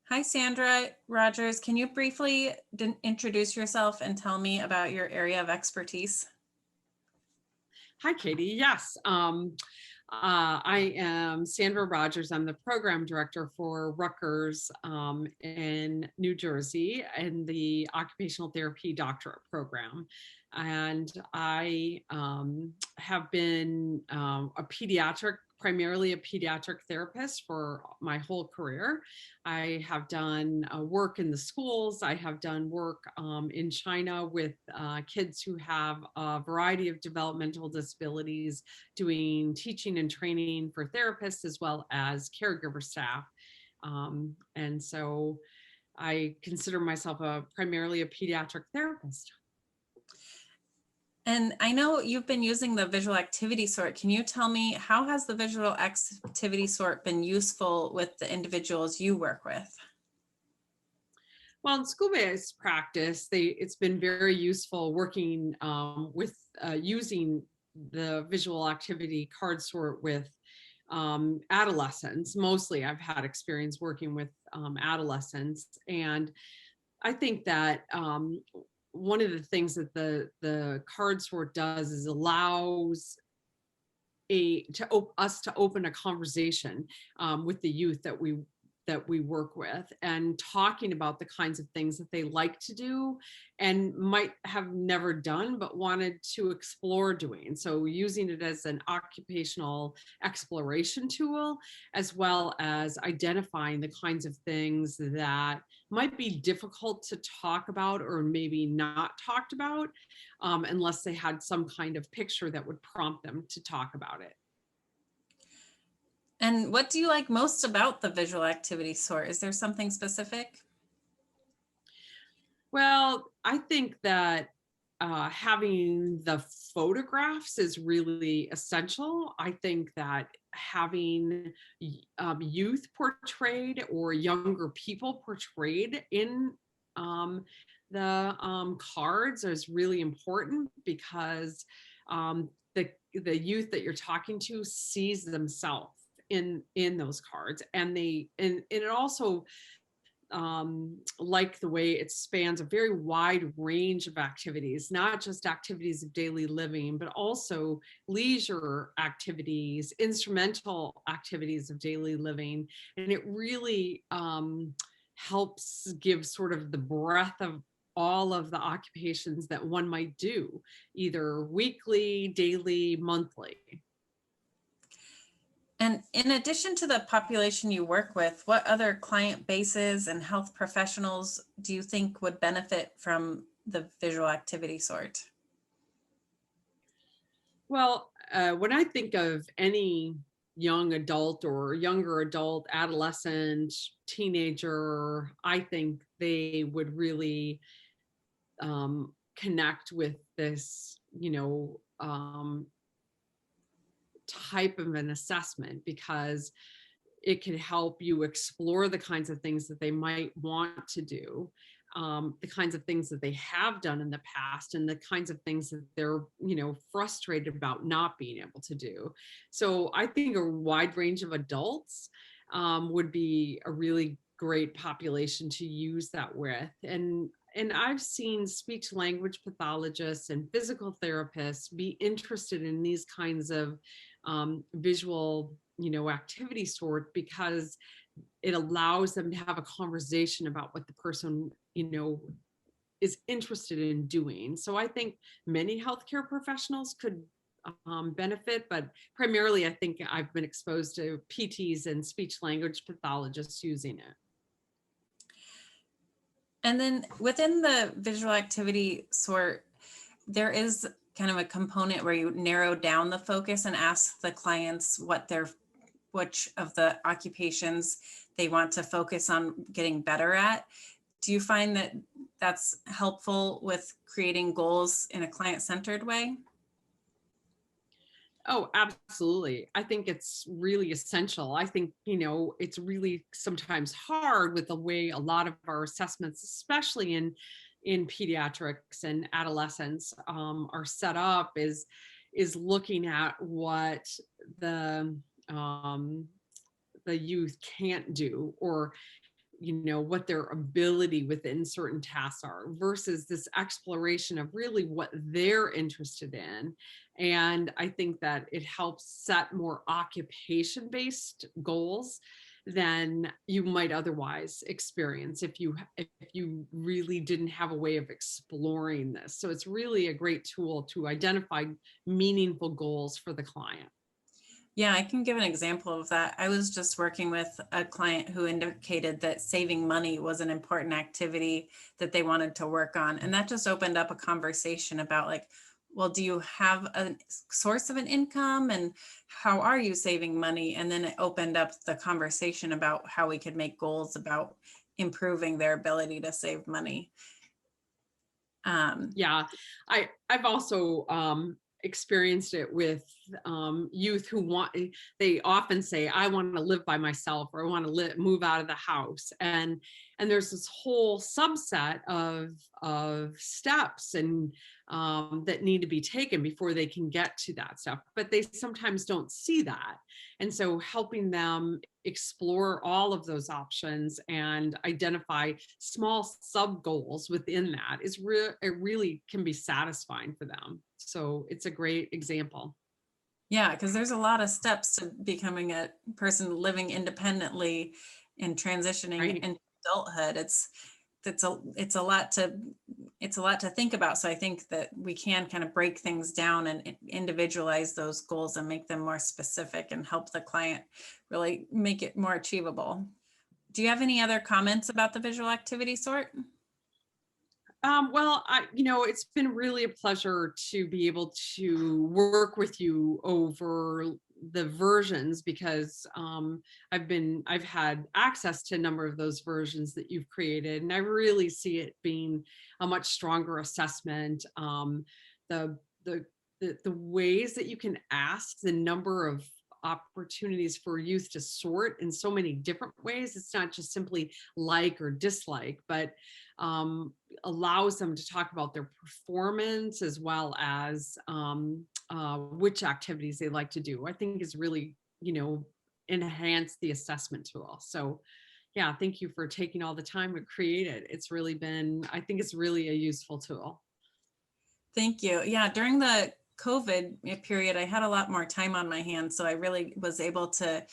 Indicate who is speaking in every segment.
Speaker 1: Hi, Sandra Rogers. Can you briefly introduce yourself and tell me about your area of expertise?
Speaker 2: Hi, Katie. Yes, I am Sandra Rogers. I'm the program director for Rutgers in New Jersey in the occupational therapy doctorate program. And I have been primarily a pediatric therapist for my whole career. I have done work in the schools. I have done work in China with kids who have a variety of developmental disabilities, doing teaching and training for therapists as well as caregiver staff. And so I consider myself primarily a pediatric therapist.
Speaker 1: And I know you've been using the visual activity sort. Can you tell me how has the visual activity sort been useful with the individuals you work with?
Speaker 2: Well, in school-based practice, it's been very useful working with using the visual activity card sort with adolescents. Mostly, I've had experience working with adolescents, and I think that one of the things that the card sort does is allows us to open a conversation with the youth that we work with, and talking about the kinds of things that they like to do and might have never done but wanted to explore doing. So using it as an occupational exploration tool, as well as identifying the kinds of things that might be difficult to talk about or maybe not talked about unless they had some kind of picture that would prompt them to talk about it.
Speaker 1: And what do you like most about the visual activity sort? Is there something specific?
Speaker 2: Well, I think that having the photographs is really essential. I think that having youth portrayed or younger people portrayed in um, the cards is really important, because um, the youth that you're talking to sees themselves in those cards, and it also like the way it spans a very wide range of activities, not just activities of daily living, but also leisure activities, instrumental activities of daily living. And it really helps give sort of the breadth of all of the occupations that one might do, either weekly, daily, monthly.
Speaker 1: And in addition to the population you work with, what other client bases and health professionals do you think would benefit from the visual activity sort?
Speaker 2: Well, when I think of any young adult or younger adult, adolescent, teenager, I think they would really connect with this, type of an assessment, because it can help you explore the kinds of things that they might want to do, the kinds of things that they have done in the past, and the kinds of things that they're, frustrated about not being able to do. So I think a wide range of adults would be a really great population to use that with. And I've seen speech language pathologists and physical therapists be interested in these kinds of visual, activity sort, because it allows them to have a conversation about what the person, is interested in doing. So I think many healthcare professionals could benefit, but primarily I think I've been exposed to PTs and speech language pathologists using it.
Speaker 1: And then within the visual activity sort, there is kind of a component where you narrow down the focus and ask the clients which of the occupations they want to focus on getting better at. Do you find that that's helpful with creating goals in a client-centered way?
Speaker 2: Oh, absolutely. I think it's really essential. I think, it's really sometimes hard with the way a lot of our assessments, especially in pediatrics and adolescents, are set up, is looking at what the um, the youth can't do, or what their ability within certain tasks are versus this exploration of really what they're interested in. And I think that it helps set more occupation-based goals than you might otherwise experience if you really didn't have a way of exploring this. So it's really a great tool to identify meaningful goals for the client.
Speaker 1: Yeah, I can give an example of that. I was just working with a client who indicated that saving money was an important activity that they wanted to work on. And that just opened up a conversation about like, well, do you have a source of an income and how are you saving money? And then it opened up the conversation about how we could make goals about improving their ability to save money.
Speaker 2: Yeah, I've also experienced it with youth who they often say, I want to live by myself, or I want to move out of the house. And there's this whole subset of steps and that need to be taken before they can get to that stuff, but they sometimes don't see that. And so helping them explore all of those options and identify small sub goals within that it really can be satisfying for them. So it's a great example.
Speaker 1: Yeah, because there's a lot of steps to becoming a person living independently and transitioning
Speaker 2: Right.
Speaker 1: into adulthood. It's a lot to think about. So I think that we can kind of break things down and individualize those goals and make them more specific and help the client really make it more achievable. Do you have any other comments about the visual activity sort?
Speaker 2: Well, it's been really a pleasure to be able to work with you over the versions because I've had access to a number of those versions that you've created, and I really see it being a much stronger assessment. The the the ways that you can ask, the number of opportunities for youth to sort in so many different ways. It's not just simply like or dislike, but allows them to talk about their performance as well as which activities they like to do. I think is really, enhance the assessment tool. So yeah, thank you for taking all the time to create it. I think it's really a useful tool.
Speaker 1: Thank you. Yeah, during the COVID period, I had a lot more time on my hands, so I really was able to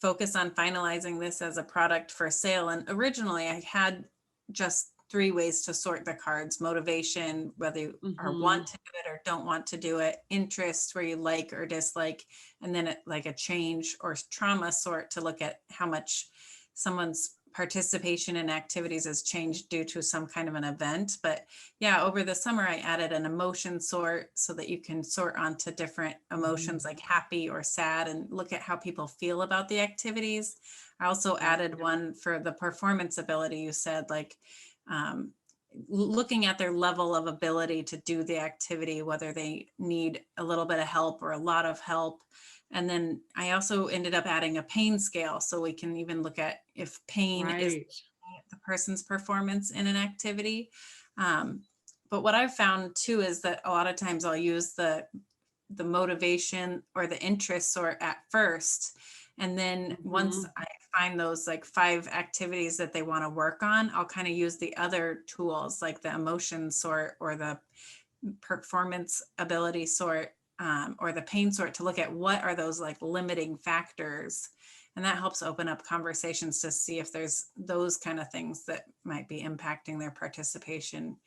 Speaker 1: focus on finalizing this as a product for sale. And originally, I had just three ways to sort the cards: motivation, whether you are
Speaker 2: Hmm.
Speaker 1: want to do it or don't want to do it; interest, where you like or dislike; and then like a change or trauma sort to look at how much someone's participation in activities has changed due to some kind of an event. But yeah, over the summer, I added an emotion sort so that you can sort onto different emotions like happy or sad and look at how people feel about the activities. I also
Speaker 2: Yeah.
Speaker 1: added one for the performance ability. You said like um, looking at their level of ability to do the activity, whether they need a little bit of help or a lot of help. And then I also ended up adding a pain scale so we can even look at if pain is
Speaker 2: Right.
Speaker 1: the person's performance in an activity. Um, but what I've found too is that a lot of times I'll use the motivation or the interest sort at first. And then once
Speaker 2: Hmm.
Speaker 1: I find those like 5 activities that they want to work on, I'll kind of use the other tools like the emotion sort or the performance ability sort or the pain sort to look at what are those like limiting factors. And that helps open up conversations to see if there's those kind of things that might be impacting their participation.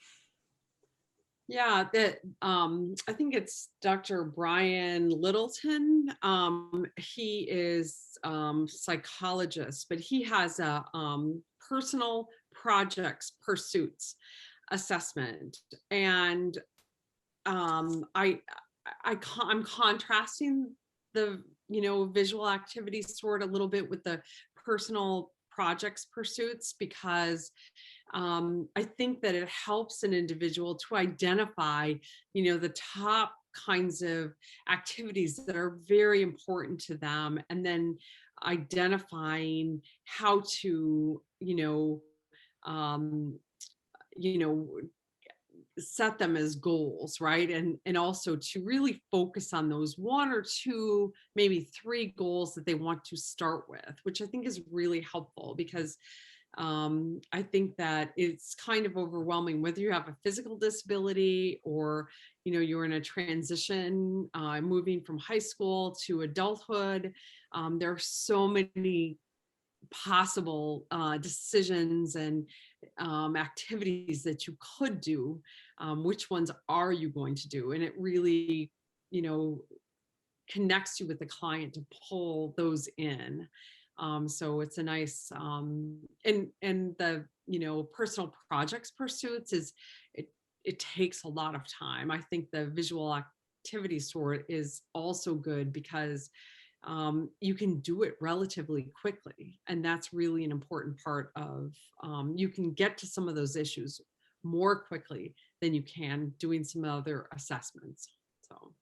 Speaker 2: Yeah, that I think it's Dr. Brian Littleton. He is psychologist, but he has a personal projects pursuits assessment, and I I'm contrasting the visual activity sort a little bit with the personal projects pursuits because I think that it helps an individual to identify, the top kinds of activities that are very important to them, and then identifying how to, um, you know, set them as goals, right? And also to really focus on those one or two, maybe three goals that they want to start with, which I think is really helpful because I think that it's kind of overwhelming, whether you have a physical disability or, you're in a transition, moving from high school to adulthood. There are so many possible decisions and activities that you could do. Which ones are you going to do? And it really, you know, connects you with the client to pull those in. So it's a nice and the personal projects pursuits it takes a lot of time. I think the visual activity sort is also good because you can do it relatively quickly, and that's really an important part of you can get to some of those issues more quickly than you can doing some other assessments. So.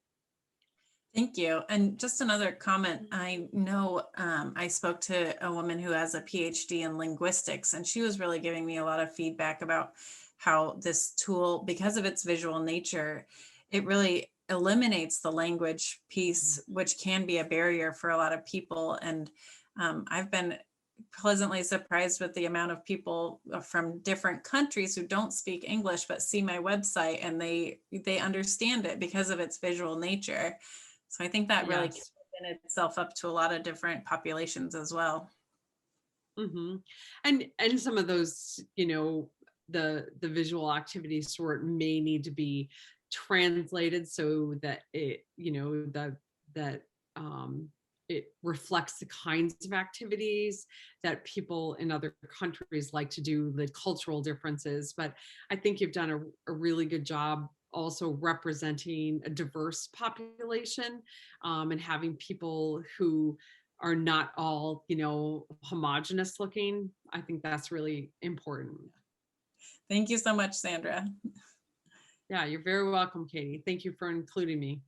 Speaker 1: Thank you. And just another comment. I know I spoke to a woman who has a PhD in linguistics, and she was really giving me a lot of feedback about how this tool, because of its visual nature, it really eliminates the language piece, which can be a barrier for a lot of people. And I've been pleasantly surprised with the amount of people from different countries who don't speak English but see my website, and they understand it because of its visual nature. So I think that really can
Speaker 2: Yes.
Speaker 1: open itself up to a lot of different populations as well.
Speaker 2: Hmm. And some of those, the visual activities sort may need to be translated so that that um, it reflects the kinds of activities that people in other countries like to do, the cultural differences. But I think you've done a really good job also representing a diverse population, and having people who are not all, homogenous looking. I think that's really important.
Speaker 1: Thank you so much, Sandra.
Speaker 2: Yeah, you're very welcome, Katie. Thank you for including me.